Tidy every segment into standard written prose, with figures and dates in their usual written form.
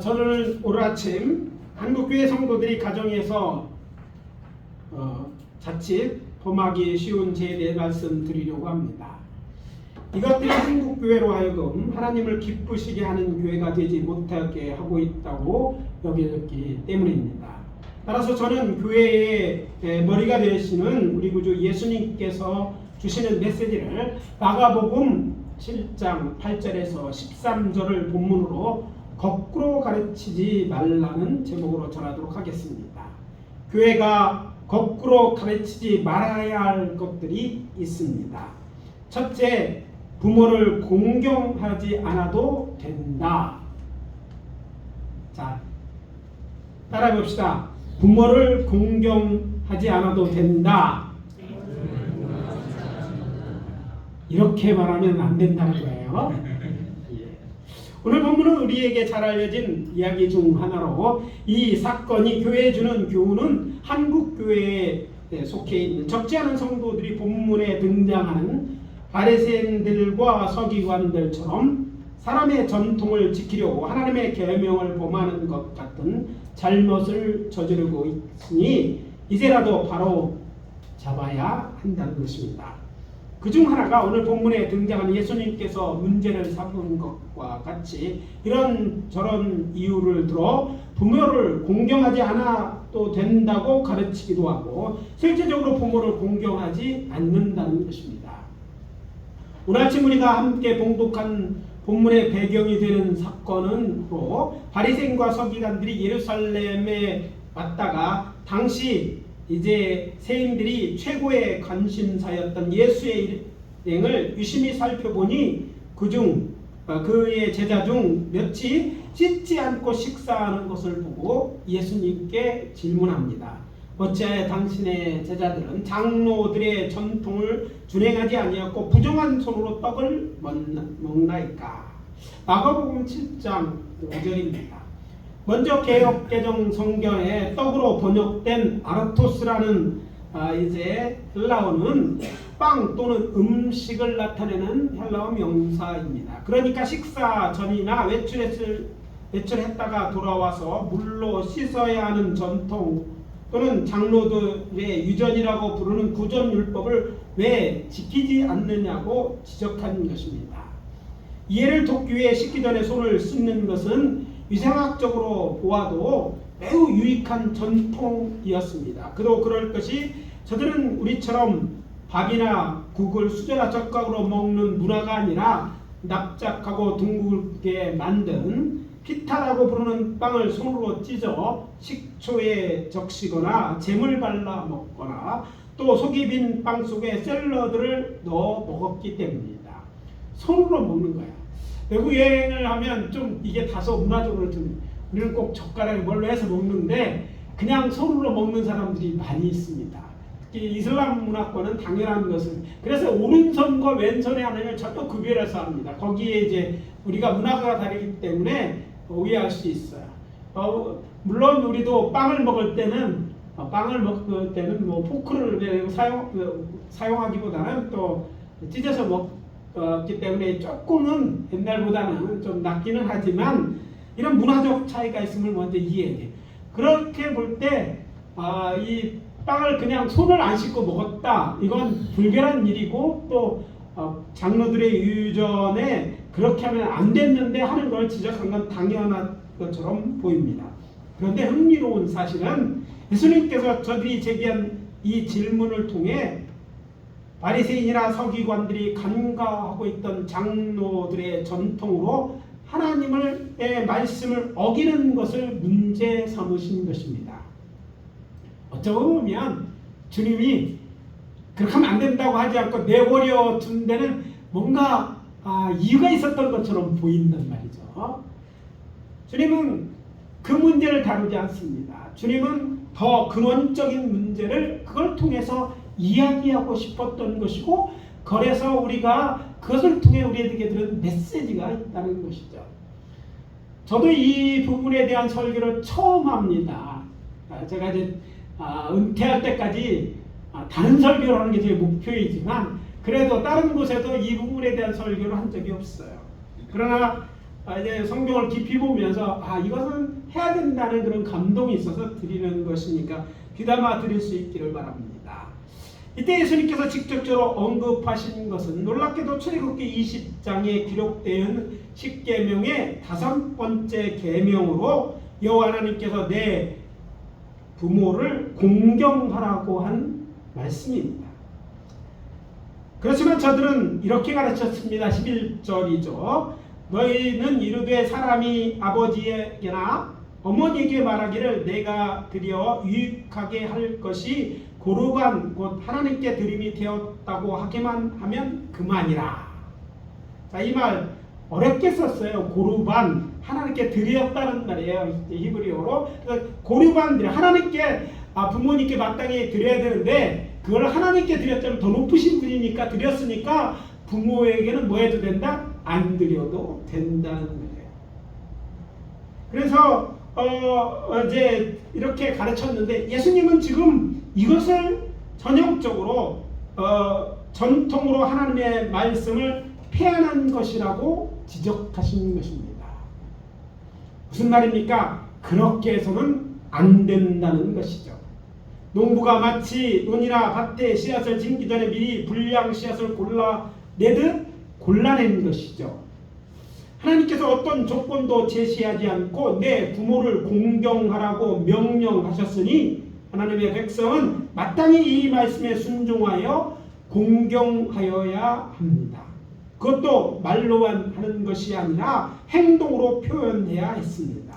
저는 오늘 아침 한국교회 성도들이 가정에서 자칫 범하기 쉬운 죄에 대해 말씀드리려고 합니다. 이것들이 한국교회로 하여금 하나님을 기쁘시게 하는 교회가 되지 못하게 하고 있다고 여겼기 때문입니다. 따라서 저는 교회의 머리가 되시는 우리 구주 예수님께서 주시는 메시지를 마가복음 7장 8절에서 13절을 본문으로 거꾸로 가르치지 말라는 제목으로 전하도록 하겠습니다. 교회가 거꾸로 가르치지 말아야 할 것들이 있습니다. 첫째, 부모를 공경하지 않아도 된다. 자, 따라해 봅시다. 부모를 공경하지 않아도 된다. 이렇게 말하면 안 된다는 거예요. 오늘 본문은 우리에게 잘 알려진 이야기 중 하나로, 이 사건이 교회에 주는 교훈은 한국교회에 속해 있는 적지 않은 성도들이 본문에 등장하는 바리새인들과 서기관들처럼 사람의 전통을 지키려고 하나님의 계명을 범하는 것 같은 잘못을 저지르고 있으니 이제라도 바로 잡아야 한다는 것입니다. 그중 하나가 오늘 본문에 등장하는 예수님께서 문제를 삼은 것과 같이 이런저런 이유를 들어 부모를 공경하지 않아도 된다고 가르치기도 하고 실제적으로 부모를 공경하지 않는다는 것입니다. 오늘 아침 우리가 함께 봉독한 본문의 배경이 되는 사건은 바리새인과 서기관들이 예루살렘에 왔다가 당시 이제 세인들이 최고의 관심사였던 예수의 일행을 유심히 살펴보니 그의 제자 중 몇이 씻지 않고 식사하는 것을 보고 예수님께 질문합니다. 어찌하여 당신의 제자들은 장로들의 전통을 준행하지 아니하고 부정한 손으로 떡을 먹나이까? 마가복음 7장 5절입니다. 먼저 개역개정 성경에 떡으로 번역된 아르토스라는 이제 헬라어는 빵 또는 음식을 나타내는 헬라어 명사입니다. 그러니까 식사 전이나 외출했다가 돌아와서 물로 씻어야 하는 전통 또는 장로들의 유전이라고 부르는 구전율법을 왜 지키지 않느냐고 지적한 것입니다. 이해를 돕기 위해 씻기 전에 손을 씻는 것은 위생학적으로 보아도 매우 유익한 전통이었습니다. 그도 그럴 것이 저들은 우리처럼 밥이나 국을 수저나 젓가락으로 먹는 문화가 아니라 납작하고 둥글게 만든 피타라고 부르는 빵을 손으로 찢어 식초에 적시거나 잼을 발라 먹거나 또 속이 빈 빵 속에 샐러드를 넣어 먹었기 때문입니다. 손으로 먹는 거야. 외국 여행을 하면 좀 이게 다소 문화적으로 좀 우리는 꼭 젓가락에 뭘로 해서 먹는데 그냥 손으로 먹는 사람들이 많이 있습니다. 특히 이슬람 문화권은 당연한 것은 그래서 오른손과 왼손의 하나님을 절대 구별해서 합니다. 거기에 이제 우리가 문화가 다르기 때문에 오해할 수 있어요. 물론 우리도 빵을 먹을 때는 뭐 포크를 사용하기보다는 또 찢어서 먹기 때문에 조금은 옛날보다는 좀 낫기는 하지만 이런 문화적 차이가 있음을 먼저 이해해야 돼요. 그렇게 볼 때 이 빵을 그냥 손을 안 씻고 먹었다. 이건 불결한 일이고 또 장로들의 유전에 그렇게 하면 안 됐는데 하는 걸 지적한 건 당연한 것처럼 보입니다. 그런데 흥미로운 사실은 예수님께서 저들이 제기한 이 질문을 통해 바리새인이나 서기관들이 간과하고 있던 장로들의 전통으로 하나님의 말씀을 어기는 것을 문제 삼으신 것입니다. 어쩌고 보면 주님이 그렇게 하면 안 된다고 하지 않고 내버려 둔 데는 뭔가 이유가 있었던 것처럼 보인단 말이죠. 주님은 그 문제를 다루지 않습니다. 주님은 더 근원적인 문제를 그걸 통해서 이야기하고 싶었던 것이고 그래서 우리가 그것을 통해 우리에게 들은 메시지가 있다는 것이죠. 저도 이 부분에 대한 설교를 처음 합니다. 제가 이제 은퇴할 때까지 다른 설교를 하는 게 제 목표이지만 그래도 다른 곳에도 이 부분에 대한 설교를 한 적이 없어요. 그러나 이제 성경을 깊이 보면서 이것은 해야 된다는 그런 감동이 있어서 드리는 것이니까 귀담아 드릴 수 있기를 바랍니다. 이때 예수님께서 직접적으로 언급하신 것은 놀랍게도 출애굽기 20장에 기록된 10계명의 5번째 계명으로 여호와 하나님께서 내 부모를 공경하라고 한 말씀입니다. 그렇지만 저들은 이렇게 가르쳤습니다. 11절이죠. 너희는 이르되 사람이 아버지에게나 어머니에게 말하기를 내가 드려 유익하게 할 것이 고르반 곧 하나님께 드림이 되었다고 하기만 하면 그만이라. 자, 이 말 어렵게 썼어요. 고르반, 하나님께 드렸다는 말이에요. 히브리어로. 고르반 드려, 하나님께 부모님께 마땅히 드려야 되는데 그걸 하나님께 드렸자면 더 높으신 분이니까 드렸으니까 부모에게는 뭐 해도 된다? 안 드려도 된다는 거예요. 그래서 이제 이렇게 가르쳤는데 예수님은 지금 이것을 전형적으로 전통으로 하나님의 말씀을 폐하는 것이라고 지적하신 것입니다. 무슨 말입니까? 그렇게 해서는 안 된다는 것이죠. 농부가 마치 논이나 밭에 씨앗을 심기 전에 미리 불량 씨앗을 골라내듯 골라낸 것이죠. 하나님께서 어떤 조건도 제시하지 않고 내 부모를 공경하라고 명령하셨으니 하나님의 백성은 마땅히 이 말씀에 순종하여 공경하여야 합니다. 그것도 말로만 하는 것이 아니라 행동으로 표현해야 했습니다.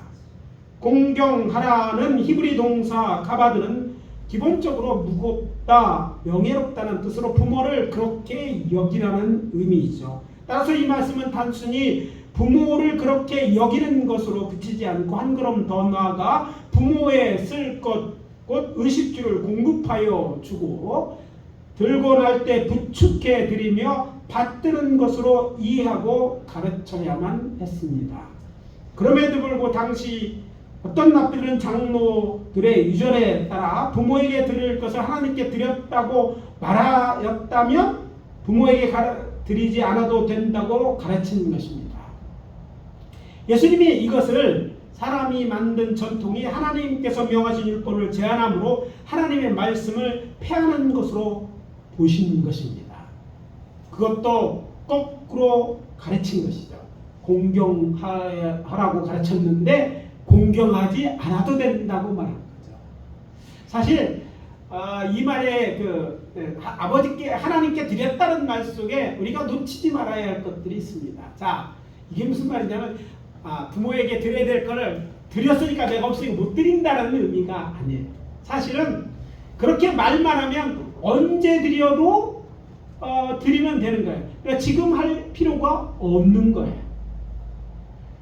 공경하라는 히브리 동사 가바드는 기본적으로 무겁다, 명예롭다는 뜻으로 부모를 그렇게 여기라는 의미이죠. 따라서 이 말씀은 단순히 부모를 그렇게 여기는 것으로 그치지 않고 한 걸음 더 나아가 부모에 쓸 것, 곧 의식주를 공급하여 주고 들고 날 때 부축해 드리며 받드는 것으로 이해하고 가르쳐야만 했습니다. 그럼에도 불구하고 당시 어떤 납들은 장로들의 유전에 따라 부모에게 드릴 것을 하나님께 드렸다고 말하였다면 부모에게 드리지 않아도 된다고 가르치는 것입니다. 예수님이 이것을 사람이 만든 전통이 하나님께서 명하신 율법을 제한함으로 하나님의 말씀을 폐하는 것으로 보시는 것입니다. 그것도 거꾸로 가르친 것이죠. 공경하라고 가르쳤는데 공경하지 않아도 된다고 말한 거죠. 사실 이 말에 아버지께 하나님께 드렸다는 말 속에 우리가 놓치지 말아야 할 것들이 있습니다. 자, 이게 무슨 말이냐면 부모에게 드려야 될 거를 드렸으니까 내가 없으니까 못 드린다는 의미가 아니에요. 사실은 그렇게 말만 하면 언제 드려도 드리면 되는 거예요. 그러니까 지금 할 필요가 없는 거예요.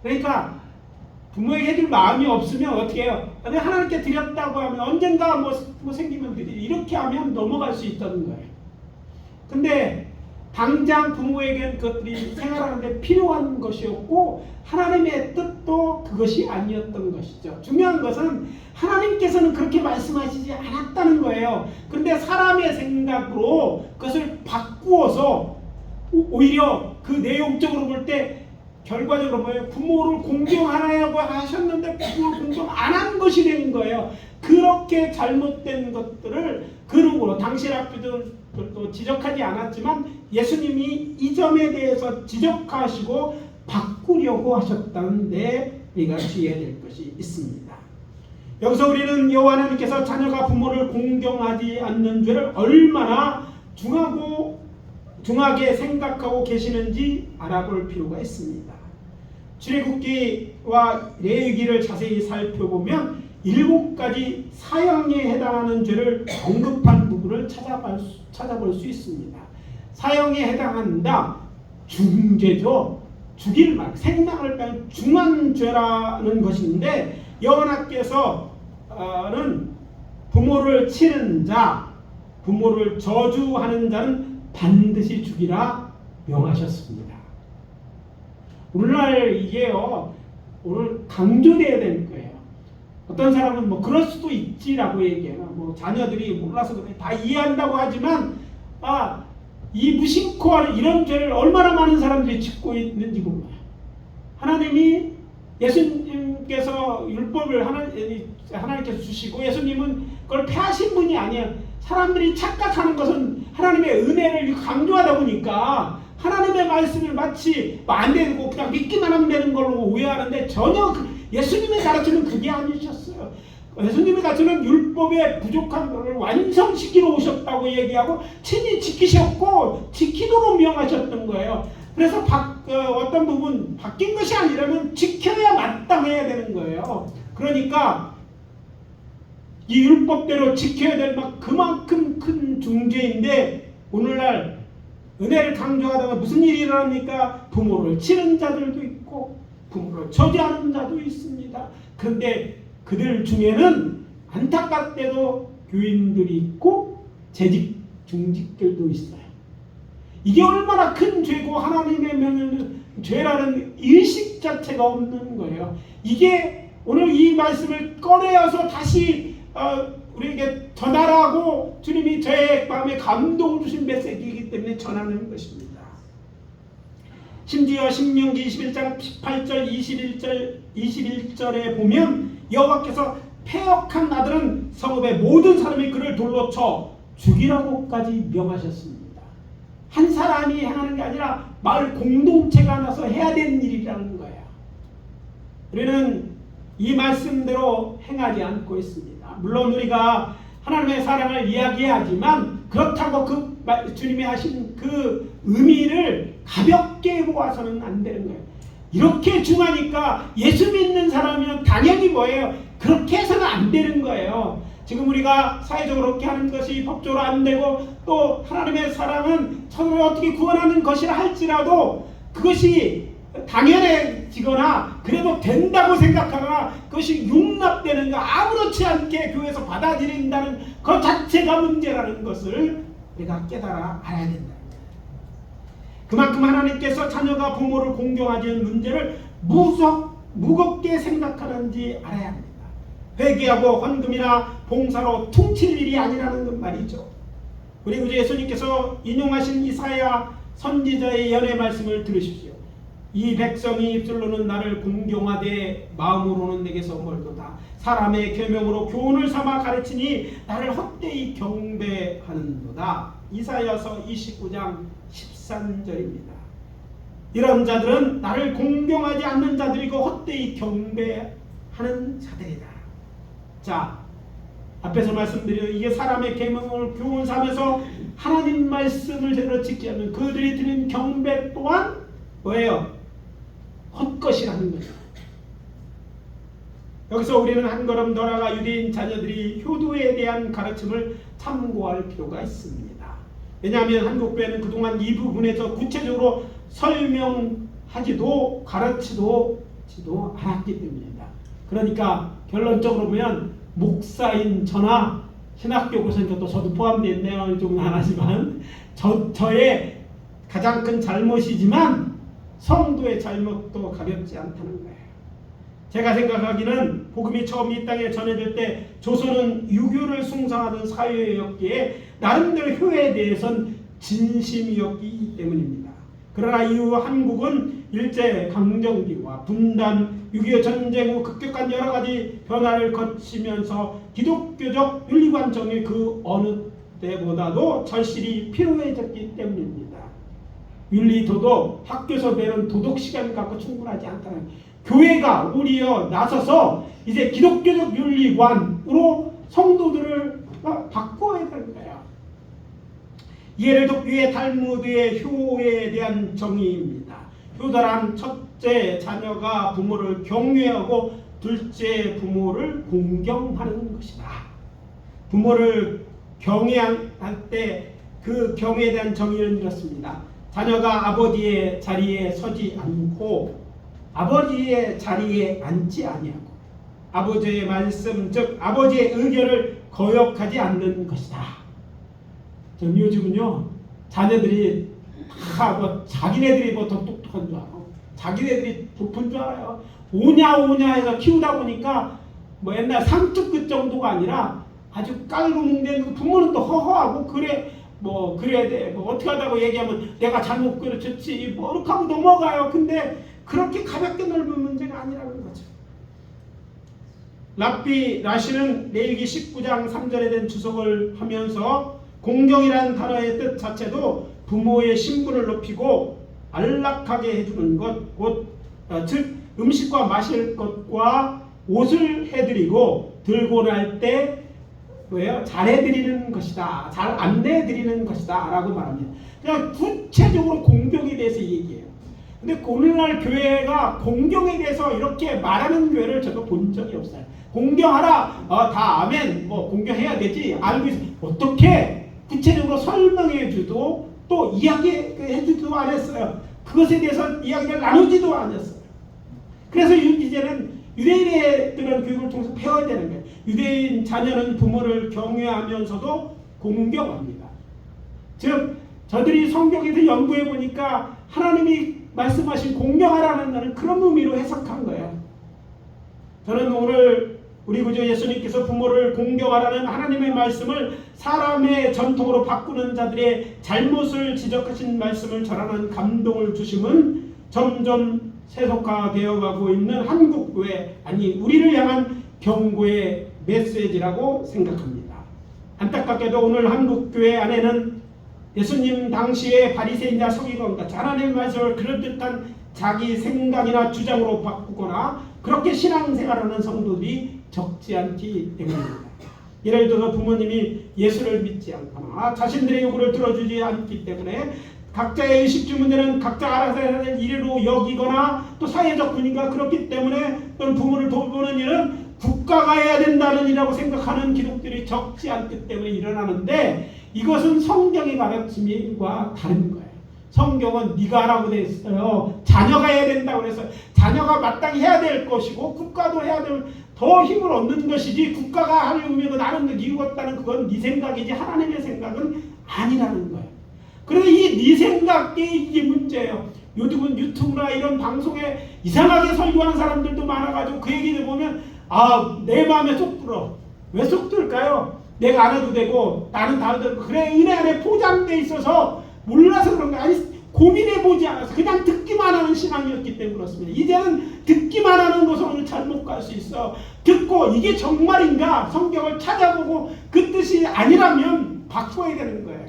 그러니까 부모에게 해줄 마음이 없으면 어떻게 해요? 하나님께 드렸다고 하면 언젠가 뭐 생기면 드리 이렇게 하면 넘어갈 수 있다는 거예요. 근데 당장 부모에게는 그것들이 생활하는데 필요한 것이었고 하나님의 뜻도 그것이 아니었던 것이죠. 중요한 것은 하나님께서는 그렇게 말씀하시지 않았다는 거예요. 그런데 사람의 생각으로 그것을 바꾸어서 오히려 그 내용적으로 볼 때 결과적으로 뭐예요? 부모를 공경하라고 하셨는데 부모를 공경 안 한 것이 된 거예요. 그렇게 잘못된 것들을 그룹으로 당시 랍비들도 지적하지 않았지만 예수님이 이 점에 대해서 지적하시고 바꾸려고 하셨다는데 우리가 주의해야 될 것이 있습니다. 여기서 우리는 여호와 하나님께서 자녀가 부모를 공경하지 않는 죄를 얼마나 중하게 생각하고 계시는지 알아볼 필요가 있습니다. 출애굽기와 레위기를 자세히 살펴보면 7가지 사형에 해당하는 죄를 언급한 부분을 찾아볼 수 있습니다. 사형에 해당한다. 중죄죠. 죽일 말, 생명을 빼는 중한 죄라는 것인데 여호와께서는 부모를 치는 자, 부모를 저주하는 자는 반드시 죽이라 명하셨습니다. 오늘날 이게요, 오늘 강조돼야 될 거예요. 어떤 사람은 뭐 그럴 수도 있지라고 얘기해요. 뭐 자녀들이 몰라서 그래 다 이해한다고 하지만 이 무심코 하는 이런 죄를 얼마나 많은 사람들이 짓고 있는지 몰라요. 하나님이 예수님께서 율법을 하나님께서 주시고 예수님은 그걸 폐하신 분이 아니에요. 사람들이 착각하는 것은 하나님의 은혜를 강조하다 보니까 하나님의 말씀을 마치 안 되고 그냥 믿기만 하면 되는 걸로 오해하는데 전혀 예수님의 가르침은 그게 아니셨어요. 예수님의 가르침은 율법의 부족한 것을 완성시키러 오셨다고 얘기하고 친히 지키셨고 지키도록 명하셨던 거예요. 그래서 어떤 부분 바뀐 것이 아니라면 지켜야 마땅해야 되는 거예요. 그러니까 이 율법대로 지켜야 될 그만큼 큰 중죄인데 오늘날 은혜를 강조하다가 무슨 일이 일어납니까? 부모를 치는 자들도 있고 부모를 저지하는 자도 있습니다. 그런데 그들 중에는 안타깝게도 교인들이 있고 재직 중직들도 있어요. 이게 얼마나 큰 죄고 하나님의 명령은 죄라는 의식 자체가 없는 거예요. 이게 오늘 이 말씀을 꺼내어서 다시 우리에게 전하라고 주님이 저의 마음에 감동을 주신 메시지이기 때문에 전하는 것입니다. 심지어 신명기 21장 18절 21절에 보면 여호와께서 패역한 아들은 성읍의 모든 사람이 그를 돌로 쳐 죽이라고까지 명하셨습니다. 한 사람이 하는 게 아니라 마을 공동체가 나서 해야 되는 일이라는 거예요. 우리는 이 말씀대로 행하지 않고 있습니다. 물론 우리가 하나님의 사랑을 이야기하지만 그렇다고 주님이 하신 그 의미를 가볍게 보아서는 안 되는 거예요. 이렇게 중하니까 예수 믿는 사람이면 당연히 뭐예요? 그렇게 해서는 안 되는 거예요. 지금 우리가 사회적으로 그렇게 하는 것이 법적으로 안 되고 또 하나님의 사랑은 서로를 어떻게 구원하는 것이라 할지라도 그것이 당연해지거나 그래도 된다고 생각하거나 그것이 용납되는 거 아무렇지 않게 교회에서 받아들인다는 것 자체가 문제라는 것을 우리가 깨달아 알아야 된다. 그만큼 하나님께서 자녀가 부모를 공경하지 않는 문제를 무겁게 생각하는지 알아야 합니다. 회개하고 헌금이나 봉사로 퉁칠 일이 아니라는 것 말이죠. 우리 구주 예수님께서 인용하신 이사야 선지자의 연의 말씀을 들으십시오. 이 백성이 입술로는 나를 공경하되 마음으로는 내게서 멀도다. 사람의 계명으로 교훈을 삼아 가르치니 나를 헛되이 경배하는도다. 이사야서 29장 13절입니다. 이런 자들은 나를 공경하지 않는 자들이고 헛되이 경배하는 자들이다. 자, 앞에서 말씀드린 이게 사람의 계명을 교훈 삼아서 하나님 말씀을 제대로 지키지 않는 그들이 드린 경배 또한 뭐예요? 헛것이라는 거죠. 여기서 우리는 한 걸음 더 나아가 유대인 자녀들이 효도에 대한 가르침을 참고할 필요가 있습니다. 왜냐하면 한국교회는 그동안 이 부분에서 구체적으로 설명하지도 가르치지도 않았기 때문입니다. 그러니까 결론적으로 보면 목사인 저나 신학교 교수님도 저도 포함되어 있네요. 좀 안 하지만 저의 가장 큰 잘못이지만 성도의 잘못도 가볍지 않다는 거예요. 제가 생각하기는 복음이 처음 이 땅에 전해질 때 조선은 유교를 숭상하던 사회였기에 나름대로 효에 대해서는 진심이었기 때문입니다. 그러나 이후 한국은 일제강점기와 분단, 6.25 전쟁 후 급격한 여러 가지 변화를 거치면서 기독교적 윤리관점이 그 어느 때보다도 절실히 필요해졌기 때문입니다. 윤리, 도덕, 학교에서 배우는 도덕 시간을 갖고 충분하지 않다는 교회가 오히려 나서서 이제 기독교적 윤리관으로 성도들을 바꿔야 되는 거예요. 예를 돕기에 탈무드의 효에 대한 정의입니다. 효도란 첫째 자녀가 부모를 경외하고 둘째 부모를 공경하는 것이다. 부모를 경외할 때 그 경외에 대한 정의는 이렇습니다. 자녀가 아버지의 자리에 서지 않고 아버지의 자리에 앉지 아니하고 아버지의 말씀 즉 아버지의 의견을 거역하지 않는 것이다. 요즘은요 자녀들이 다 자기네들이 더 똑똑한 줄 알고 자기네들이 높은 줄 알아요. 오냐 해서 키우다 보니까 옛날 상투끝 정도가 아니라 아주 깔고 뭉대는 부모는 또 허허하고 그래야 돼 어떻게 하다고 얘기하면 내가 잘못 그르쳤지 이렇게 하고 넘어가요. 근데 그렇게 가볍게 넓은 문제가 아니라는 거죠. 랍비 라시는 레위기 19장 3절에 된 주석을 하면서 공경이라는 단어의 뜻 자체도 부모의 신분을 높이고 안락하게 해주는 것, 즉 음식과 마실 것과 옷을 해드리고 들고 날 때 뭐예요? 잘해드리는 것이다, 잘 안내해드리는 것이다 라고 말합니다. 그냥 구체적으로 공경에 대해서 얘기해요. 근데 오늘날 교회가 공경에 대해서 이렇게 말하는 교회를 저도 본 적이 없어요. 공경하라, 다 아멘, 뭐 공경해야 되지, 알고 있어. 어떻게 구체적으로 설명해 주도 또 이야기해 주지도 않았어요. 그것에 대해서 이야기를 나누지도 않았어요. 그래서 이제는 유대인들은 교육을 통해서 배워야 되는 거예요. 유대인 자녀는 부모를 경외하면서도 공경합니다. 즉 저들이 성경에서 연구해 보니까 하나님이 말씀하신 공경하라는 것은 그런 의미로 해석한 거예요. 저는 오늘 우리 구주 예수님께서 부모를 공경하라는 하나님의 말씀을 사람의 전통으로 바꾸는 자들의 잘못을 지적하신 말씀을 전하는 감동을 주심은 점점 세속화되어 가고 있는 한국교회, 아니 우리를 향한 경고의 메시지라고 생각합니다. 안타깝게도 오늘 한국교회 안에는 예수님 당시의 바리새인과 서기관같이 하나님의 말씀을 그럴듯한 자기 생각이나 주장으로 바꾸거나 그렇게 신앙생활하는 성도들이 적지 않기 때문입니다. 예를 들어 부모님이 예수를 믿지 않거나 자신들의 요구를 들어주지 않기 때문에 각자의 의식주 문제는 각자 알아서 해야 될 일로 여기거나 또 사회적 분위기가 그렇기 때문에 또는 부모를 돌보는 일은 국가가 해야 된다는 일이라고 생각하는 기독들이 적지 않기 때문에 일어나는데, 이것은 성경의 가르침과 다른 거예요. 성경은 네가 하라고 돼 있어요. 자녀가 해야 된다고 그래서 자녀가 마땅히 해야 될 것이고 국가도 해야 될, 더 힘을 얻는 것이지 국가가 할 의미가 나는 이유가 없다는 그건 네 생각이지 하나님의 생각은 아니라는 거예요. 그래서 이 네 생각이 이게 문제예요. 요즘은 유튜브나 이런 방송에 이상하게 설교하는 사람들도 많아가지고 그 얘기를 보면 내 마음에 쏙 들어. 왜 쏙 들까요? 내가 안 해도 되고 나는 다 해도 되고 그래 은혜 안에 포장돼 있어서 몰라서 그런 거 아니, 고민해보지 않아서 그냥 듣기만 하는 신앙이었기 때문에 그렇습니다. 이제는 듣기만 하는 것으로는 잘못 갈 수 있어. 듣고 이게 정말인가 성경을 찾아보고 그 뜻이 아니라면 바꿔야 되는 거예요.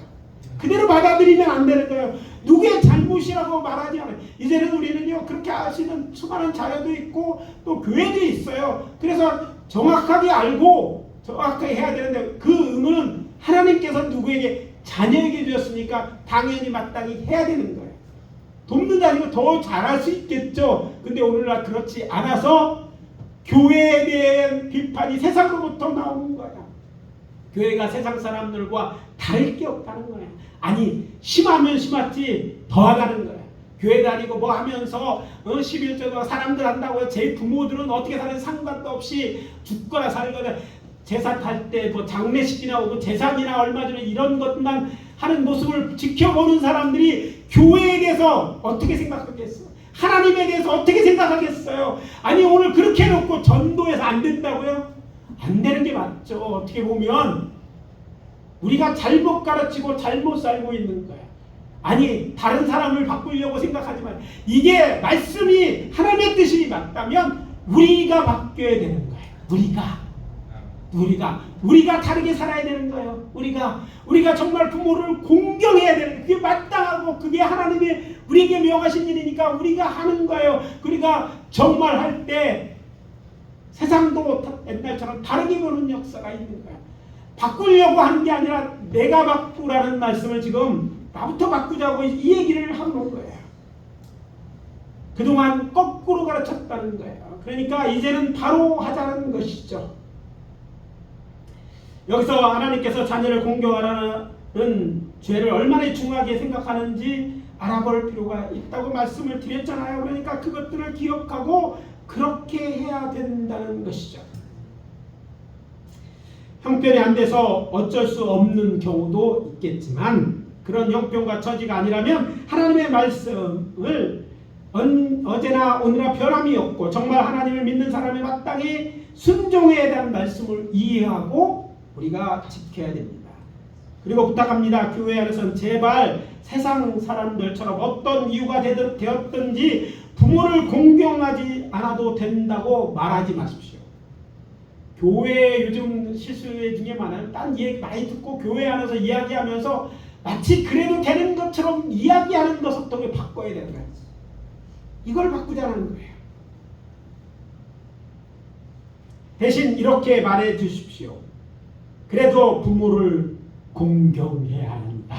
그대로 받아들이면 안 되는 거예요. 누구의 잘못이라고 말하지 않아요. 이제는 우리는요 그렇게 하시는 수많은 자녀도 있고 또 교회도 있어요. 그래서 정확하게 알고 정확하게 해야 되는데 그 의무는 하나님께서 누구에게 자녀에게 주셨으니까 당연히 마땅히 해야 되는 거예요. 돕는 자니까 더 잘할 수 있겠죠. 근데 오늘날 그렇지 않아서 교회에 대한 비판이 세상으로부터 나오는 거예요. 교회가 세상 사람들과 다를 게 없다는 거예요. 아니 심하면 심했지 더하다는 거예요. 교회 다니고 뭐 하면서 11조도 사람들 한다고 제 부모들은 어떻게 사는지 상관도 없이 죽거나 살거나 제사 탈 때 뭐 장례식이나 오고 제사이나 얼마 전에 이런 것만 하는 모습을 지켜보는 사람들이 교회에 대해서 어떻게 생각하겠어요? 하나님에 대해서 어떻게 생각하겠어요? 아니 오늘 그렇게 해놓고 전도해서 안 된다고요? 안 되는 게 맞죠. 어떻게 보면 우리가 잘못 가르치고 잘못 살고 있는 거예요. 아니 다른 사람을 바꾸려고 생각하지만 이게 말씀이 하나님의 뜻이 맞다면 우리가 바뀌어야 되는 거예요. 우리가 다르게 살아야 되는 거예요. 우리가 정말 부모를 공경해야 되는 거예요. 그게 마땅하고 그게 하나님이 우리에게 명하신 일이니까 우리가 하는 거예요. 우리가 정말 할 때 세상도 옛날처럼 다르게 보는 역사가 있는 거예요. 바꾸려고 하는 게 아니라 내가 바꾸라는 말씀을 지금 나부터 바꾸자고 이 얘기를 하는 거예요. 그동안 거꾸로 가르쳤다는 거예요. 그러니까 이제는 바로 하자는 것이죠. 여기서 하나님께서 자녀를 공경하라는 죄를 얼마나 중하게 생각하는지 알아볼 필요가 있다고 말씀을 드렸잖아요. 그러니까 그것들을 기억하고 그렇게 해야 된다는 것이죠. 형편이 안 돼서 어쩔 수 없는 경우도 있겠지만 그런 형편과 처지가 아니라면 하나님의 말씀을 어제나 오늘나 변함이 없고 정말 하나님을 믿는 사람이 마땅히 순종해야 대한 말씀을 이해하고 우리가 지켜야 됩니다. 그리고 부탁합니다. 교회 안에서는 제발 세상 사람들처럼 어떤 이유가 되었든지 부모를 공경하지 않아도 된다고 말하지 마십시오. 교회 요즘 실수 중에 많아요. 딴 얘기 많이 듣고 교회 안에서 이야기하면서 마치 그래도 되는 것처럼 이야기하는 것부터 바꿔야 되는 거예요. 이걸 바꾸자는 거예요. 대신 이렇게 말해 주십시오. 그래도 부모를 공경해야 한다.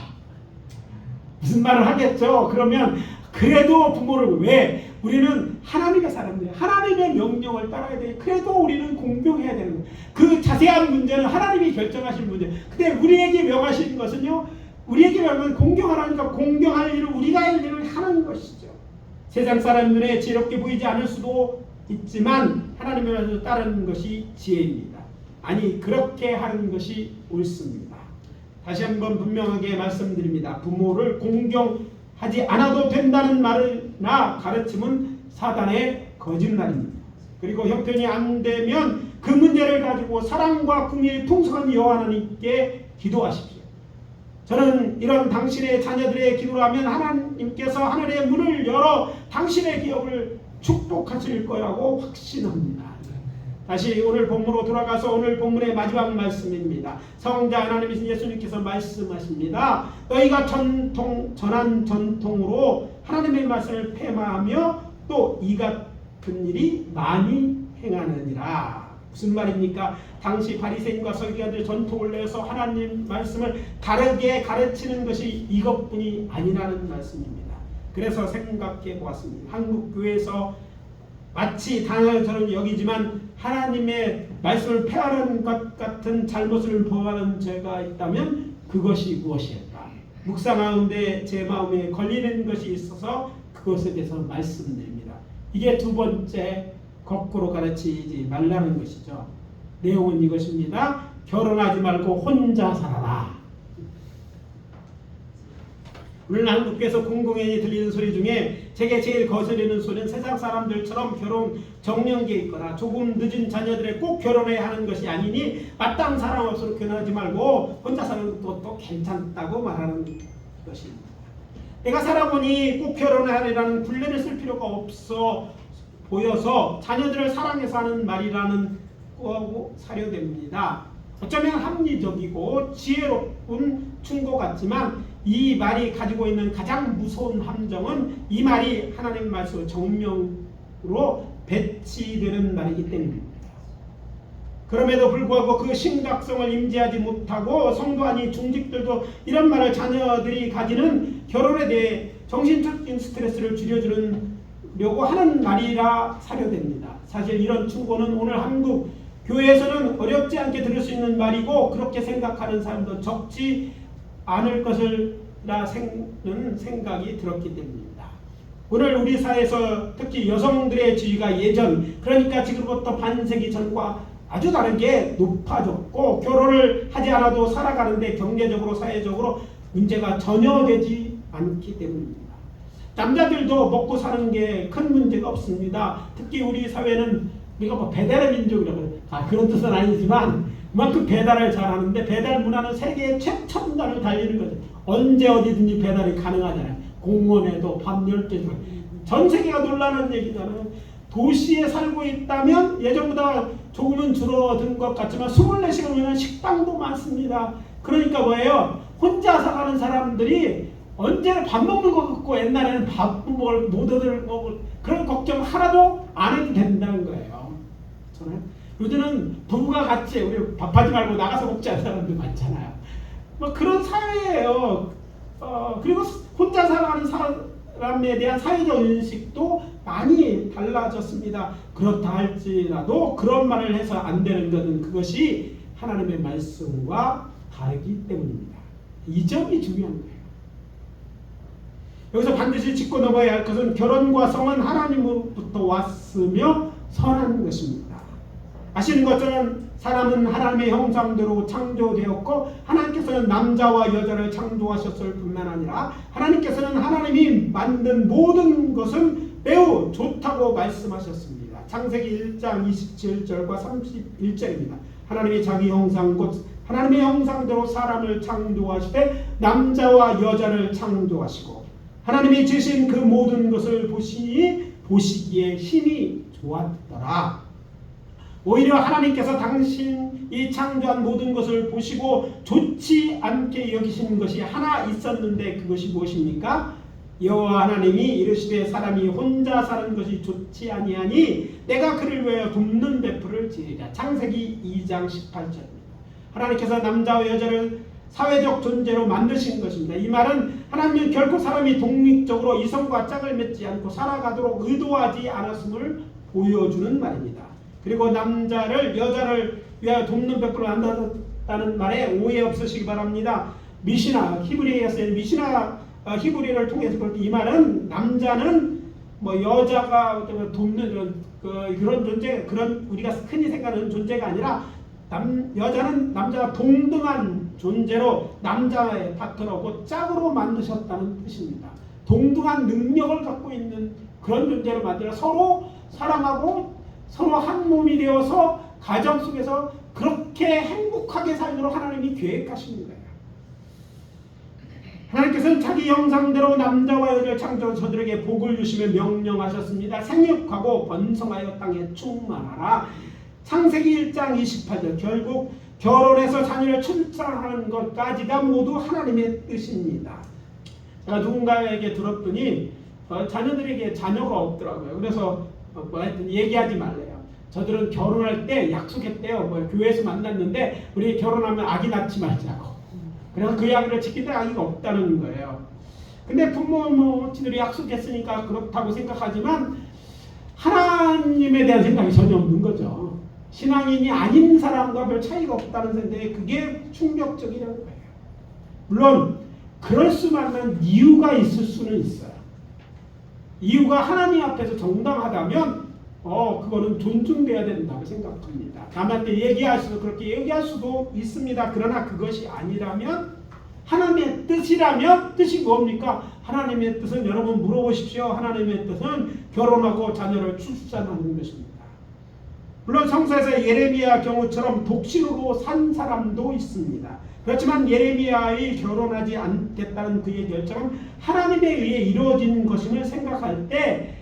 무슨 말을 하겠죠? 그러면 그래도 부모를 왜? 우리는 하나님의 사람들이에요. 하나님의 명령을 따라야 돼요. 그래도 우리는 공경해야 되는 거예요. 그 자세한 문제는 하나님이 결정하실 문제예요. 근데 우리에게 명하신 것은요. 우리에게 명은 공경하라니까 공경할 일을 우리가 할 일을 하는 것이죠. 세상 사람 눈에 지혜롭게 보이지 않을 수도 있지만 하나님의 말씀을 따르는 것이 지혜입니다. 아니 그렇게 하는 것이 옳습니다. 다시 한번 분명하게 말씀드립니다. 부모를 공경하지 않아도 된다는 말이나 가르침은 사단의 거짓말입니다. 그리고 형편이 안 되면 그 문제를 가지고 사랑과 궁일이 풍성한 여호와 하나님께 기도하십시오. 저는 이런 당신의 자녀들의 기도를 하면 하나님께서 하늘의 문을 열어 당신의 기업을 축복하실 거라고 확신합니다. 다시 오늘 본문으로 돌아가서 오늘 본문의 마지막 말씀입니다. 성자 하나님이신 예수님께서 말씀하십니다. 너희가 전한 전통으로 하나님의 말씀을 폐마하며 또 이 같은 일이 많이 행하느니라. 무슨 말입니까? 당시 바리새인과 서기관들 전통을 내서 하나님 말씀을 다르게 가르치는 것이 이것뿐이 아니라는 말씀입니다. 그래서 생각해 보았습니다. 한국 교회에서 마치 당연처럼 여기지만 하나님의 말씀을 폐하는 것 같은 잘못을 범하는 죄가 있다면 그것이 무엇일까? 묵상하는데 제 마음에 걸리는 것이 있어서 그것에 대해서 말씀드립니다. 이게 두 번째 거꾸로 가르치지 말라는 것이죠. 내용은 이것입니다. 결혼하지 말고 혼자 살아라. 오늘 한국에서 공공연히 들리는 소리 중에 제게 제일 거슬리는 소리는 세상 사람들처럼 결혼 정년기에 있거나 조금 늦은 자녀들에 꼭 결혼해야 하는 것이 아니니 마땅한 사람 없으로 결혼하지 말고 혼자 사는 것도 괜찮다고 말하는 것입니다. 내가 살아보니 꼭 결혼하리라는 굴레를 쓸 필요가 없어 보여서 자녀들을 사랑해서 하는 말이라는 거하고 사료됩니다. 어쩌면 합리적이고 지혜로운 충고 같지만 이 말이 가지고 있는 가장 무서운 함정은 이 말이 하나님 말씀 정명으로 배치되는 말이기 때문입니다. 그럼에도 불구하고 그 심각성을 인지하지 못하고 성도 아닌 중직들도 이런 말을 자녀들이 가지는 결혼에 대해 정신적인 스트레스를 줄여주려고 하는 말이라 사료됩니다. 사실 이런 충고는 오늘 한국 교회에서는 어렵지 않게 들을 수 있는 말이고 그렇게 생각하는 사람도 적지 않을 것이라 생각이 들었기 때문입니다. 오늘 우리 사회에서 특히 여성들의 지위가 예전 그러니까 지금부터 반세기 전과 아주 다르게 높아졌고 결혼을 하지 않아도 살아가는데 경제적으로 사회적으로 문제가 전혀 되지 않기 때문입니다. 남자들도 먹고 사는 게 큰 문제가 없습니다. 특히 우리 사회는 우리가 뭐 배달의 민족이라고 해요. 그런 뜻은 아니지만 그만큼 배달을 잘하는데 배달 문화는 세계의 최첨단을 달리는 거죠. 언제 어디든지 배달이 가능하잖아요. 공원에도 밤 12시 전 세계가 놀라는 얘기잖아요. 도시에 살고 있다면 예전보다 조금은 줄어든 것 같지만 24시간이면 식당도 많습니다. 그러니까 뭐예요? 혼자 살아가는 사람들이 언제나 밥 먹는 것 같고 옛날에는 밥 못 얻을 그런 걱정 하나도 안 해도 된다는 거예요. 저는 요즘은 부부가 같이 우리 밥하지 말고 나가서 먹자는 사람들 많잖아요. 뭐 그런 사회예요. 그리고 혼자 살아가는 사람에 대한 사회적 인식도 많이 달라졌습니다. 그렇다 할지라도 그런 말을 해서 안 되는 것은 그것이 하나님의 말씀과 다르기 때문입니다. 이 점이 중요한 거예요. 여기서 반드시 짚고 넘어야 할 것은 결혼과 성은 하나님으로부터 왔으며 선한 것입니다. 아시는 것처럼 사람은 하나님의 형상대로 창조되었고 하나님께서는 남자와 여자를 창조하셨을 뿐만 아니라 하나님께서는 하나님이 만든 모든 것은 매우 좋다고 말씀하셨습니다. 창세기 1장 27절과 31절입니다. 하나님이 자기 형상 곧 하나님의 형상대로 사람을 창조하시되 남자와 여자를 창조하시고 하나님이 지으신 그 모든 것을 보시니 보시기에 심히 좋았더라. 오히려 하나님께서 당신이 창조한 모든 것을 보시고 좋지 않게 여기시는 것이 하나 있었는데 그것이 무엇입니까? 여호와 하나님이 이르시되 사람이 혼자 사는 것이 좋지 아니하니 내가 그를 위하여 돕는 베풀을 지으리라. 창세기 2장 18절입니다. 하나님께서 남자와 여자를 사회적 존재로 만드신 것입니다. 이 말은 하나님은 결코 사람이 독립적으로 이성과 짝을 맺지 않고 살아가도록 의도하지 않았음을 보여주는 말입니다. 그리고 남자를 여자를 위하여 돕는 베풀을 한다는 말에 오해 없으시기 바랍니다. 미시나 히브리에 쓰인 미시나 히브리를 통해서 볼 때 이 말은 남자는 뭐 여자가 돕는 그런 존재, 그런 우리가 흔히 생각하는 존재가 아니라 여자는 남자가 동등한 존재로 남자의 파트너고 짝으로 만드셨다는 뜻입니다. 동등한 능력을 갖고 있는 그런 존재로 만들어 서로 사랑하고 서로 한 몸이 되어서 가정 속에서 그렇게 행복하게 살도록 하나님이 계획하신 거예요. 하나님께서는 자기 형상대로 남자와 여자를 창조해서 저들에게 복을 주시며 명령하셨습니다. 생육하고 번성하여 땅에 충만하라. 창세기 1장 28절. 결국 결혼해서 자녀를 출산하는 것까지가 모두 하나님의 뜻입니다. 제가 누군가에게 들었더니 자녀들에게 자녀가 없더라고요. 그래서 얘기하지 말래요. 저들은 결혼할 때 약속했대요. 교회에서 만났는데 우리 결혼하면 아기 낳지 말자고. 그래서 그 이야기를 지키는데 아기가 없다는 거예요. 근데 부모들이 약속했으니까 그렇다고 생각하지만 하나님에 대한 생각이 전혀 없는 거죠. 신앙인이 아닌 사람과 별 차이가 없다는 생각에 그게 충격적이라는 거예요. 물론 그럴 수만한 이유가 있을 수는 있어요. 이유가 하나님 앞에서 정당하다면 그거는 존중돼야 된다고 생각합니다. 남한테 그렇게 얘기할 수도 있습니다. 그러나 그것이 아니라면 하나님의 뜻이라면 뜻이 뭡니까? 하나님의 뜻은 여러분 물어보십시오. 하나님의 뜻은 결혼하고 자녀를 출산하는 것입니다. 물론 성서에서 예레미야 경우처럼 독신으로 산 사람도 있습니다. 그렇지만 예레미야의 결혼하지 않겠다는 그의 결정은 하나님에 의해 이루어진 것임을 생각할 때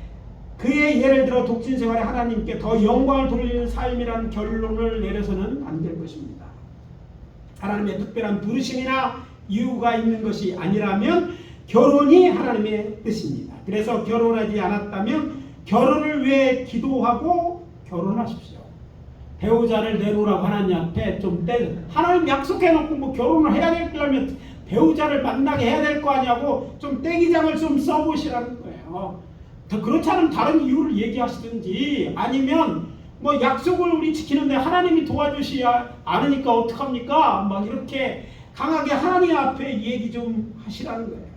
그의 예를 들어 독신 생활에 하나님께 더 영광을 돌리는 삶이라는 결론을 내려서는 안 될 것입니다. 하나님의 특별한 부르심이나 이유가 있는 것이 아니라면 결혼이 하나님의 뜻입니다. 그래서 결혼하지 않았다면 결혼을 위해 기도하고 결혼하십시오. 배우자를 내놓으라고 하나님 앞에 하나님 약속해놓고 결혼을 해야 되려면 배우자를 만나게 해야 될 거 아니냐고 좀 떼기장을 좀 써보시라는 거예요. 그렇지 않으면 다른 이유를 얘기하시든지 아니면 약속을 우리 지키는데 하나님이 도와주시지 않으니까 어떡합니까? 이렇게 강하게 하나님 앞에 얘기 좀 하시라는 거예요.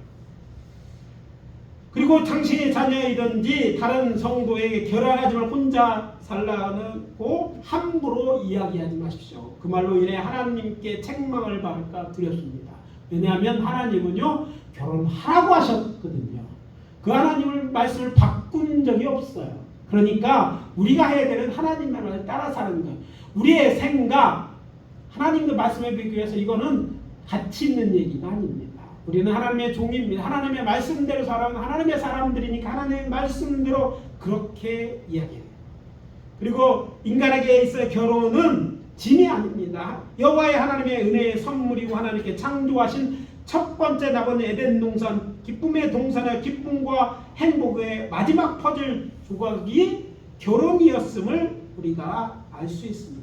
그리고 당신의 자녀이든지 다른 성도에게 결혼하지만 혼자 살라고 함부로 이야기하지 마십시오. 그 말로 인해 하나님께 책망을 받을까 두렵습니다. 왜냐하면 하나님은요 결혼하라고 하셨거든요. 그 하나님을 말씀을 바꾼 적이 없어요. 그러니까 우리가 해야 되는 하나님의 말을 따라 사는 거예요. 우리의 생각 하나님의 말씀에 비교해서 이거는 가치 있는 얘기가 아닙니다. 우리는 하나님의 종입니다. 하나님의 말씀대로 살아가는 하나님의 사람들이니까 하나님의 말씀대로 그렇게 이야기해요. 그리고 인간에게 있어 결혼은 짐이 아닙니다. 여호와의 하나님의 은혜의 선물이고 하나님께 창조하신 첫 번째 나온 에덴 동산, 기쁨의 동산의 기쁨과 행복의 마지막 퍼즐 조각이 결혼이었음을 우리가 알 수 있습니다.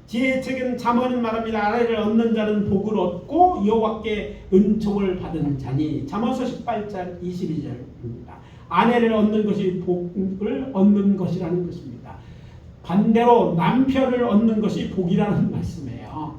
지혜의 책은 잠언은 말합니다. 아내를 얻는 자는 복을 얻고 여호와께 은총을 받은 자니. 잠언서 18장 22절입니다. 아내를 얻는 것이 복을 얻는 것이라는 것입니다. 반대로 남편을 얻는 것이 복이라는 말씀이에요.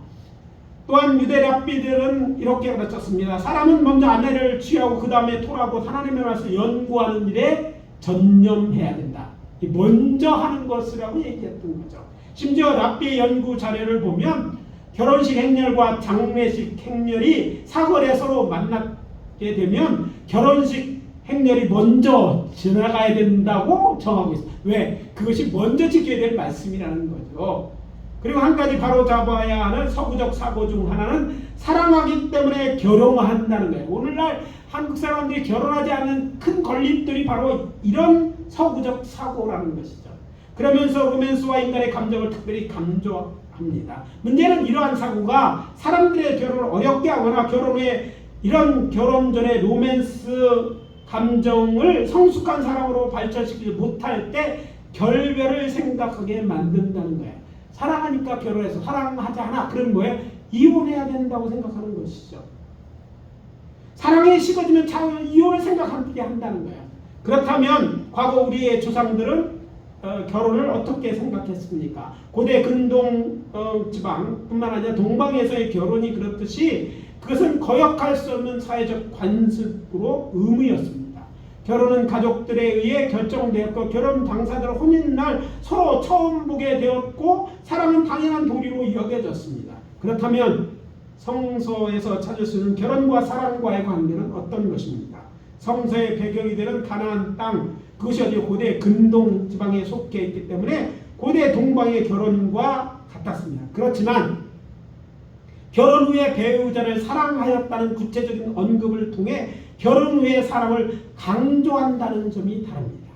또한 유대 랍비들은 이렇게 가르쳤습니다. 사람은 먼저 아내를 취하고 그 다음에 토라고 하나님의 말씀을 연구하는 일에 전념해야 된다. 먼저 하는 것이라고 얘기했던 거죠. 심지어 랍비의 연구 자료를 보면 결혼식 행렬과 장례식 행렬이 사거리에 서로 만나게 되면 결혼식 행렬이 먼저 지나가야 된다고 정하고 있어요. 왜? 그것이 먼저 지켜야 될 말씀이라는 거죠. 그리고 한 가지 바로 잡아야 하는 서구적 사고 중 하나는 사랑하기 때문에 결혼한다는 거예요. 오늘날 한국 사람들이 결혼하지 않는 큰 걸림돌이 바로 이런 서구적 사고라는 것이죠. 그러면서 로맨스와 인간의 감정을 특별히 강조합니다. 문제는 이러한 사고가 사람들의 결혼을 어렵게 하거나 결혼 후에 이런 결혼 전에 로맨스 감정을 성숙한 사랑으로 발전시키지 못할 때 결별을 생각하게 만든다는 거예요. 사랑하니까 결혼해서 사랑하지 않아. 그럼 뭐예요? 이혼해야 된다고 생각하는 것이죠. 사랑에 식어지면 이혼을 생각하게 한다는 거예요. 그렇다면 과거 우리의 조상들은 결혼을 어떻게 생각했습니까? 고대 근동 지방뿐만 아니라 동방에서의 결혼이 그렇듯이 그것은 거역할 수 없는 사회적 관습으로 의무였습니다. 결혼은 가족들에 의해 결정되었고 결혼 당사자 혼인날 서로 처음 보게 되었고 사랑은 당연한 도리로 여겨졌습니다. 그렇다면 성서에서 찾을 수 있는 결혼과 사랑과의 관계는 어떤 것입니까? 성서의 배경이 되는 가나안 땅, 그것이 어디 고대 근동 지방에 속해 있기 때문에 고대 동방의 결혼과 같았습니다. 그렇지만 결혼 후에 배우자를 사랑하였다는 구체적인 언급을 통해 결혼 후의 사랑을 강조한다는 점이 다릅니다.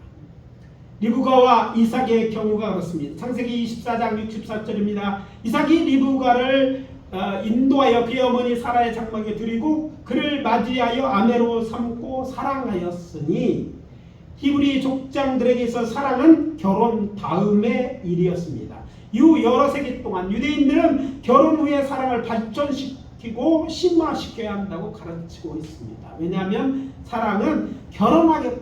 리브가와 이삭의 경우가 그렇습니다. 창세기 24장 64절입니다. 이삭이 리브가를 인도하여 그의 어머니 사라의 장막에 드리고 그를 맞이하여 아내로 삼고 사랑하였으니 히브리 족장들에게 있어 사랑은 결혼 다음의 일이었습니다. 이후 여러 세기 동안 유대인들은 결혼 후에 사랑을 발전시키고 심화시켜야 한다고 가르치고 있습니다. 왜냐하면 사랑은 결혼은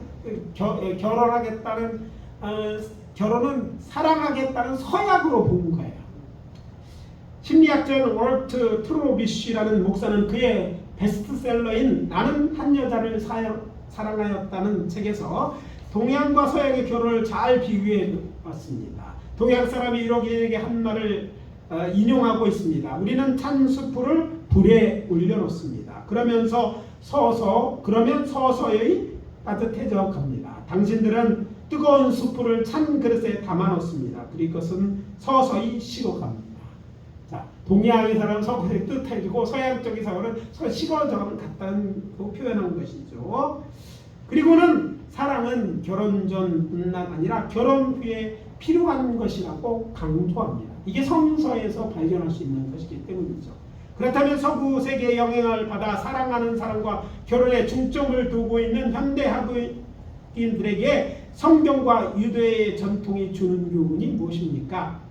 사랑하겠다는 서약으로 본 거예요. 심리학자 월트 트로비쉬라는 목사는 그의 베스트셀러인 나는 한 여자를 사랑하였다는 책에서 동양과 서양의 결혼을 잘 비교해 왔습니다. 동양 사람이 이렇게 한 말을 인용하고 있습니다. 우리는 찬 숯불을 불에 올려놓습니다. 그러면 서서히 따뜻해져 갑니다. 당신들은 뜨거운 숯불을 찬 그릇에 담아놓습니다. 그리고 그것은 서서히 식어갑니다. 자, 동양의 사람은 서서히 뜨뜻해지고 서양 쪽의 사람은 식어져 갔다고 표현한 것이죠. 그리고는 사랑은 결혼 전뿐만 아니라 결혼 후에 필요한 것이라고 강조합니다. 이게 성서에서 발견할 수 있는 것이기 때문이죠. 그렇다면 서구 세계의 영향을 받아 사랑하는 사람과 결혼에 중점을 두고 있는 현대 학우인들에게 성경과 유대의 전통이 주는 교훈이 무엇입니까?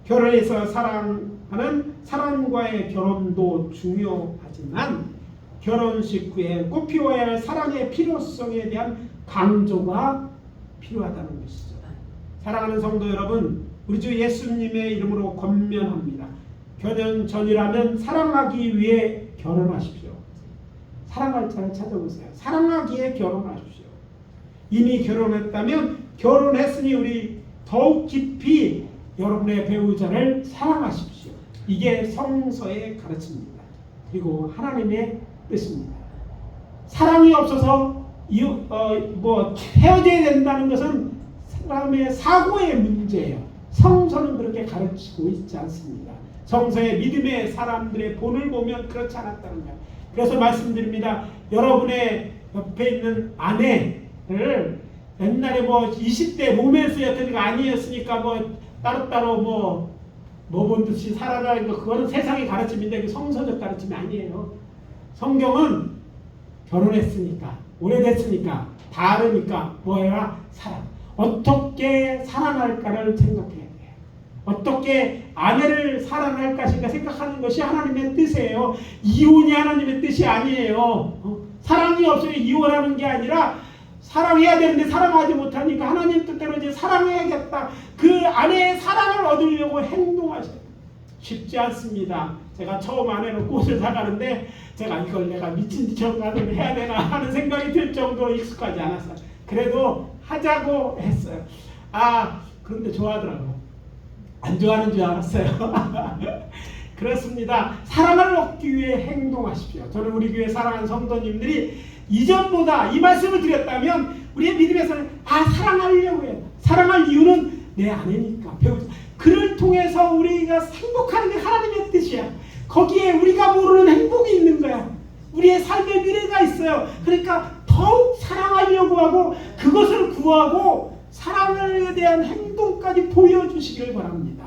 결혼에서 사랑하는 사람과의 결혼도 중요하지만 결혼식 후에 꼭 피워야 할 사랑의 필요성에 대한 강조가 필요하다는 것이죠. 사랑하는 성도 여러분, 우리 주 예수님의 이름으로 권면합니다. 결혼 전이라면 사랑하기 위해 결혼하십시오. 사랑할 자를 찾아보세요. 사랑하기에 결혼하십시오. 이미 결혼했다면 결혼했으니 우리 더욱 깊이 여러분의 배우자를 사랑하십시오. 이게 성서의 가르침입니다. 그리고 하나님의 뜻입니다. 사랑이 없어서 헤어져야 된다는 것은 사람의 사고의 문제예요. 성서는 그렇게 가르치고 있지 않습니다. 성서의 믿음의 사람들의 본을 보면 그렇지 않았다는 거예요. 그래서 말씀드립니다. 여러분의 옆에 있는 아내를 옛날에 20대 로맨스였던 아니었으니까 따로따로 본 듯이 살아가는 거 그거는 세상의 가르침인데 그 성서적 가르침이 아니에요. 성경은 결혼했으니까 오래됐으니까 다르니까 사랑. 어떻게 사랑할까를 생각해야 돼요. 어떻게 아내를 사랑할 것인가 생각하는 것이 하나님의 뜻이에요. 이혼이 하나님의 뜻이 아니에요. 사랑이 없으면 이혼하는 게 아니라 사랑해야 되는데 사랑하지 못하니까 하나님 뜻대로 이제 사랑해야겠다. 그 아내의 사랑을 얻으려고 행동하셔요. 쉽지 않습니다. 제가 처음 아내로 꽃을 사가는데 이걸 내가 미친 짓처럼 해야 되나 하는 생각이 들 정도로 익숙하지 않았어요. 그래도 하자고 했어요. 그런데 좋아하더라고요. 안 좋아하는 줄 알았어요. 그렇습니다. 사랑을 얻기 위해 행동하십시오. 저는 우리 교회 사랑하는 성도님들이 이전보다 이 말씀을 드렸다면 우리의 믿음에서는 사랑하려고 해요. 사랑할 이유는 내 아내니까 배우자. 그를 통해서 우리가 행복하는 게 하나님의 뜻이야. 거기에 우리가 모르는 행복이 있는 거야. 우리의 삶의 미래가 있어요. 그러니까 더욱 사랑하려고 하고 그것을 구하고 사랑에 대한 행동까지 보여주시길 바랍니다.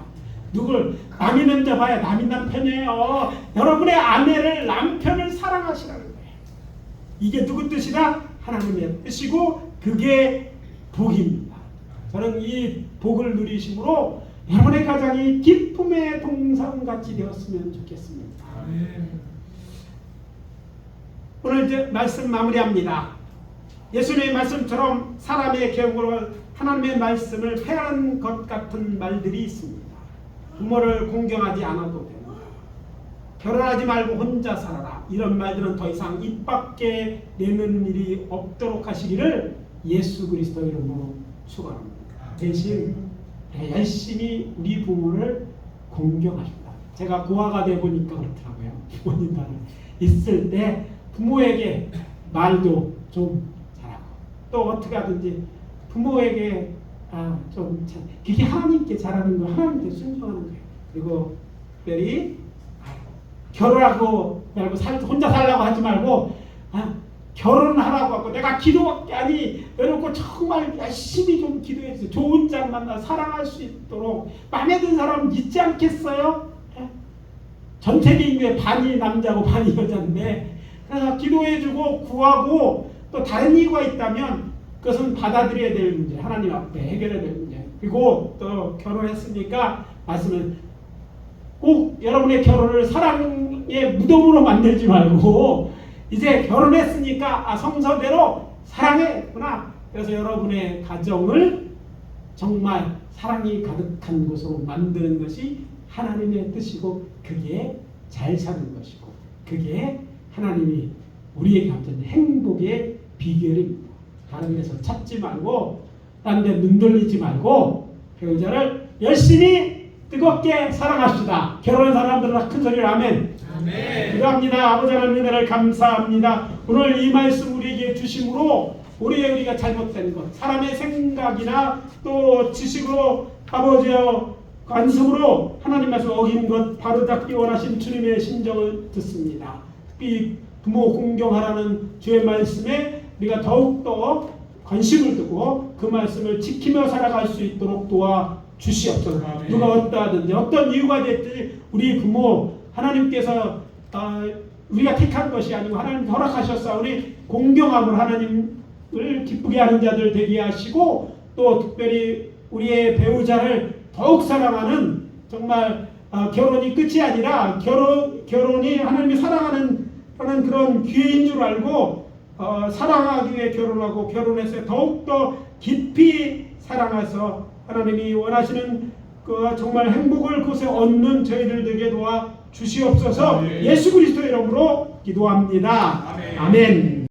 누굴 남이 남자 봐야 남이 남편이에요. 여러분의 아내를 남편을 사랑하시라는 거예요. 이게 누구 뜻이다? 하나님의 뜻이고 그게 복입니다. 저는 이 복을 누리심으로 여러분의 가정이 기쁨의 동상같이 되었으면 좋겠습니다. 오늘 이제 말씀 마무리합니다. 예수님의 말씀처럼 사람의 경우로 하나님의 말씀을 폐하는 것 같은 말들이 있습니다. 부모를 공경하지 않아도 된다. 결혼하지 말고 혼자 살아라. 이런 말들은 더 이상 입 밖에 내는 일이 없도록 하시기를 예수 그리스도 이름으로 축원합니다. 대신 열심히 우리 부모를 공경하십니다. 제가 고아가 돼 보니까 그렇더라고요. 부모님들 있을 때 부모에게 말도 좀 잘하고 또 어떻게 하든지 부모에게 좀 그게 하나님께 잘하는 거, 하나님께 순종하는 거예요. 그리고 특별히 결혼하고 말고 혼자 살라고 하지 말고 결혼하라고 하고 내가 기도밖에 아니 여러분 정말 열심히 좀 기도해 주세요. 좋은 자 만나 사랑할 수 있도록 마음에 든 사람 있지 않겠어요? 전 세계 인구의 반이 남자고 반이 여자인데 그래서 기도해주고 구하고 또 다른 이유가 있다면 그것은 받아들여야 될 문제, 하나님 앞에 해결해야 될 문제. 그리고 또 결혼했으니까 말씀을 꼭 여러분의 결혼을 사랑의 무덤으로 만들지 말고 이제 결혼했으니까 성서대로 사랑했구나. 그래서 여러분의 가정을 정말 사랑이 가득한 곳으로 만드는 것이 하나님의 뜻이고 그게 잘 사는 것이고 그게 하나님이 우리에게 하는 행복의 비결입니다. 다른 데서 찾지 말고 다른 데 눈 돌리지 말고 배우자를 열심히 뜨겁게 사랑합시다. 결혼한 사람들은 큰 소리로 아멘. 기도합니다. 아버지 하나님 은혜를 감사합니다. 오늘 이 말씀 우리에게 주심으로 우리가 잘못된 것 사람의 생각이나 또 지식으로 아버지여 관습으로 하나님 말씀 어긴 것 바로잡기 원하신 주님의 심정을 듣습니다. 특히 부모 공경하라는 주의 말씀에 우리가 더욱더 관심을 두고 그 말씀을 지키며 살아갈 수 있도록 도와주시옵소서. 누가 어떠하든지 어떤 이유가 됐든지 우리 부모 하나님께서 우리가 택한 것이 아니고 하나님 허락하셨사오니 공경함으로 하나님을 기쁘게 하는 자들 되게 하시고 또 특별히 우리의 배우자를 더욱 사랑하는 정말 결혼이 끝이 아니라 결혼이 하나님이 사랑하는 그런 기회인 줄 알고 사랑하기 위해 결혼하고 결혼해서 더욱더 깊이 사랑해서 하나님이 원하시는 그 정말 행복을 그곳에 얻는 저희들 되게 도와 주시옵소서. 예수 그리스도 이름으로 기도합니다. 아멘.